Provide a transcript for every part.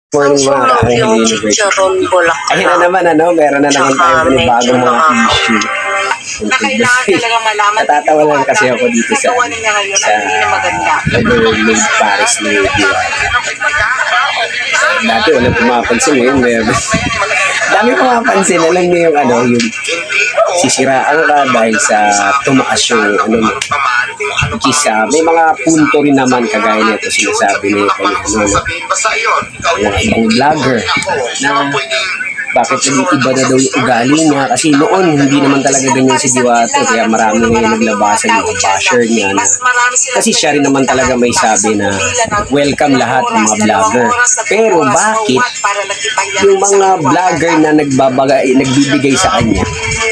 Morning mga Sunog yung ka-Angel Universe. chicharon bulaklak. Ayun na naman, meron na naman tayo panibagong mga issue. na kailangan talaga malaman. Natatawa lang kasi ako dito sa nagawa niya ngayon ay hindi na maganda. Overload Paris ni Dio. Dati walang pumapansin, ngayon meron. Dami pumapansin, alam niyo yung yung sisiraan ka dahil sa tumaas yung which is, may mga punto rin naman kagaya nito sinasabi ni mga ibang vlogger na bakit iba na daw yung ugali niya kasi noon hindi naman talaga ganyan si Diwata kaya marami ngayon naglabasan yung basher niya na, kasi siya rin naman talaga may sabi na welcome lahat ng mga vlogger, pero bakit yung mga vlogger na nagbibigay sa kanya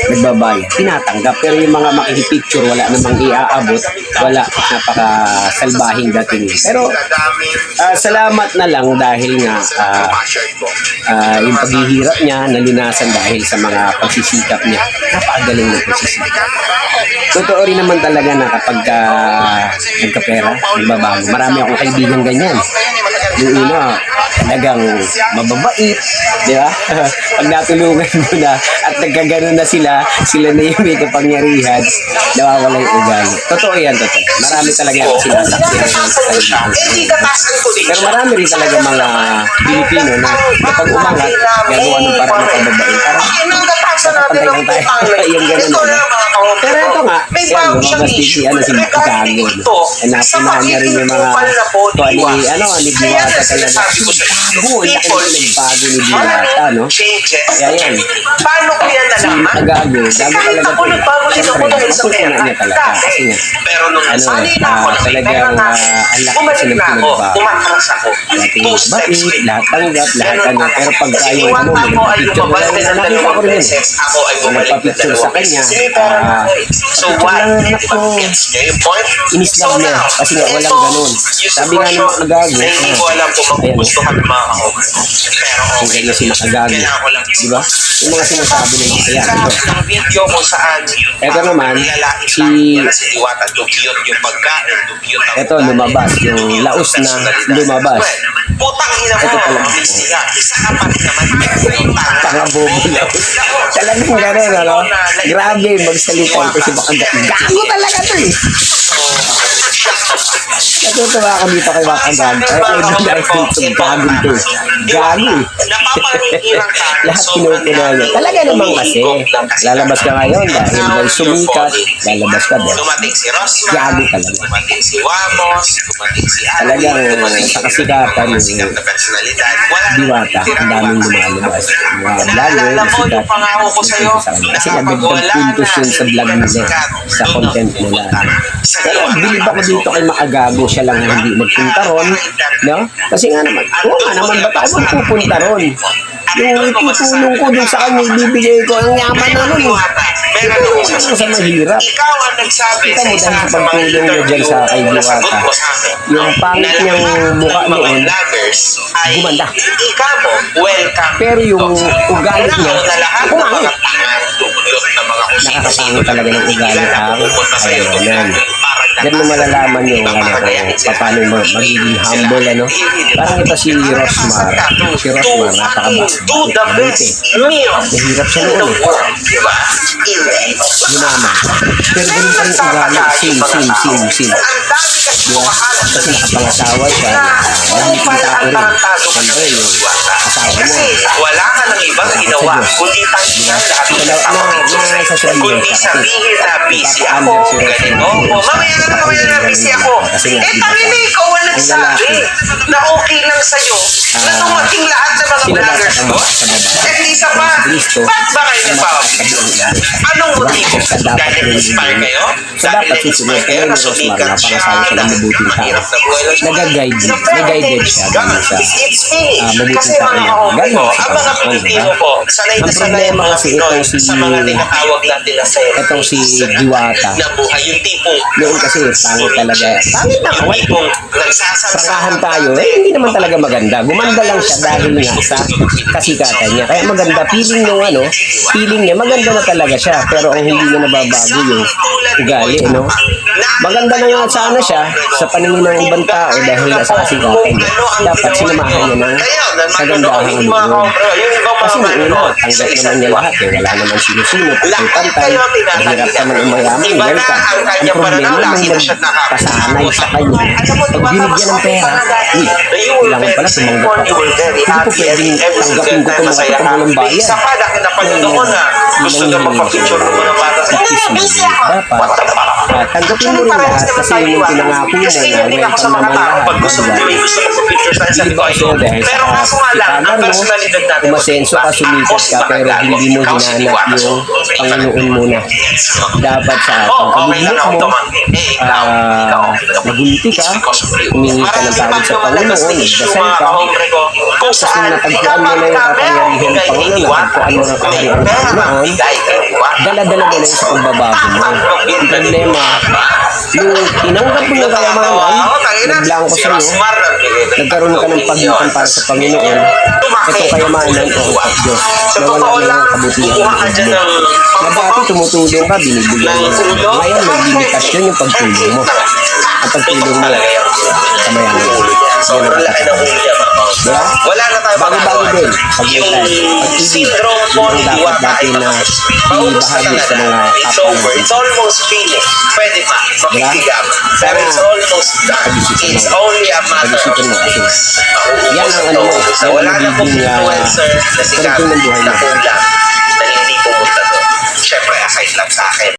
nagbabayad, tinatanggap, pero yung mga makikipicture wala namang iaabot, wala, napaka-salbahing dating. Pero salamat na lang dahil nga yung paghihirap niya nalinasan dahil sa mga pagsisikap niya. Napakagaling ng pagsisikap. Totoo rin naman talaga na kapag nagkapera, nagbabago. Marami akong kaibigan ganyan. Yung talagang mababait, di ba? Pag natulungan mo na at nagkagano na sila na yung may kapangyarihan, nawawala yung ugali. Totoo yan, totoo. Marami talaga yung sinasaksihan sa pero marami rin talaga mga Pilipino na kapag umangat, gagawa ng parang makababain. Parang nakapantay lang tayo. Yung gano'n. Pero ito nga, lumabas din si Gago. Napunahan niya rin yung mga ni Diwata talaga. Gago, laki na pinagbago ni Diwata, no? Kaya yan. Paano ko yan nalaman? Si Gago talaga. Siyempre, mapupuna niya talaga. Kasi nga, talagang ang laki kasi ng pinagbago. Lahat yung bait, lahat tanggap, lahat pero pag tayo magpapicture na lang, nakita ko rin yun. Nagpapicture sa kanya, So what? anak ko, inislab niya kasi nga walang ganun. Sabi nga ng mga Gago, Hindi ko alam kung magugustuhan ng mga kahokas. Pero kung ganyan si Makagago, di ba? Yung mga sinasabi ng mga kaya. ng video kung saan Ito naman, si Diwata, dugyot yung pagkain, dugyot ang ito lumabas, yung laos na lumabas. Putang ina mo, Ito pala. isa ka pa rin naman. Tanga bobo laos. Talagang gano'n, ano? Grabe, magsalita ito si Makagago. Gago talaga ito eh. Natutuwa ako dito kay Makagago. Ay, idol itong gago ito. Gago eh. Napapanigiran ka. Lahat pinupuna niya. Talaga naman kasi, lalabas ka ngayon dahil may sumikat, lalabas ka din. Dumating si Rosman, Gago talaga. dumating si Wamos, dumating si Ali, Talagang dumating sa kasikapan mga sikat na personalidad. Wala Diwata, ang daming lumalabas. Mga vlogger, Naalala mo sikat. yung pangako ko sa'yo Kasi na kapag nagdagdag wala puntos yun sa vlog nila, sa content nila. Pero bilib ako dito kay Makagago, siya lang hindi nagpunta ron, no? Kasi nga naman, nga naman, ba't ako magpupunta ron? Yung itutulong ko dun sa kanya, ibibigay ko ang yaman na nun. Ito sa mahirap. Ikaw ang nagsabi Kita sa mo isa dahil sa sa mga pagtulong mo dyan sa kay interview na Diwata, sagot mo sa akin. yung pangit niyang mukha Mga noon, vloggers ay gumanda. ikaw mo, welcome. pero yung ugali niya, na lahat ng pumangit. mga tangan, dugyot na mga kung sino-sino Nakakapangit talaga ng ugali ang pupunta sa iyo. ayun. Diyan mo malalaman yung paano magiging humble, ano. Parang ito si Rosmar. Si Rosmar, napakabait. Do the best meal Mahirap siya in the noon. world. Diba? Yumaman. Pero ganun pa rin ugali. Same. Diba? Kasi nakapangasawa siya. Dahil yung tao rin. Siyempre yung asawa mo. Kasi wala ka ng ibang ginawa, kundi tanggihan lahat ng kasama mo. Kundi sabihin na busy ako, ganito. O, mamaya na busy ako. Tangin na ikaw ang nagsabi na okay lang sa'yo na dumating lahat ng mga vloggers ko. At isa pa, ba't ba kayo nagpapabili? Anong motibo? Dahil inspire kayo? Dahil inspire kayo na sumikat siya, dahil mahirap na buhay lang siya. Nag-guided siya dahil sa mabuting tao niya. Ganun Ang mga Pilipino po, sanay na sanay ang mga Pinoy sa mga tinatawag natin na Itong si Diwata. na buhay. Yung tipong Noon kasi pangit talaga. Pangit na yung kawal. tipong nagsasarsahan Sakahan tayo, hindi naman talaga maganda. Gumanda lang siya dahil nga sa kasikatan niya. Kaya maganda, feeling niya, maganda na talaga siya. Pero ang hindi niya nababago yung ugali, no? maganda na nga sana siya sa paningin ng ibang tao dahil nasa kasikatan niya. Dapat sinamahan niya ng kagandahan ng loob. Kasi noong una, tanggap naman niya lahat eh. Wala naman sino-sino, pantay-pantay. Mahirap ka ng mayaman, welcome. Ang problema nung magpasanay sa kanya, pag binigyan ng pera, uy, kailangan pala tumanggap ako. Hindi ko pwedeng tanggapin ko itong mga ng bayan. Isa pa, napanood ko na gusto na magpapicture mo ng bata. Dapat, tanggapin mo rin lahat kasi yung pinangako mo na welcome naman lahat. Pag gusto mo, may gusto mo picture tayo sa Hindi ba Toyo. kasi dahil Pero sa kaso nga lang, ang kanan mo, personalidad natin, umasenso ka, sumikat ka, pero hindi mo hinanap yung Panginoon muna. Dapat sa pagkagulit mo, naguliti ka, humingi ka ng tawad sa Panginoon, nagdasal ka, tapos nung natagpuan mo na yung kapangyarihan ng Panginoon, natagpuan mo ng kaharian ng Panginoon, dala-dala mo na yun sa pagbabago mo. Ang problema, yung tinanggap mo yung kayamanan, naglangko sa iyo, nagkaroon ka ng pagitan para sa Panginoon, itong kayamanan o ang Diyos, nawala na yung kabutihan ng mo. Na dati tumutulong ka, binibigyan mo. Ngayon, may limitasyon yung pagtulong mo. Ang pagtulong mo, kamayanan mo. Sobrang laki ng huli niya, mga boss. Diba? Wala na tayo Bago-bago magagawa. din. Yung Pag-ibig. syndrome po Yung ni dapat Diwata ay natin na paubos na ibahagi sa talaga. mga It's kapwa over. natin. It's almost finished. Pwede pa. Makikigaman. Pero it's almost done. Pag-isipan It's mo. only a matter of Pag-isipan mo kasi. days. Yan ang ano, So, wala na pong influencer na sikat ng buhay na mo. kulang na hindi pumunta doon. Siyempre, aside lang sa akin.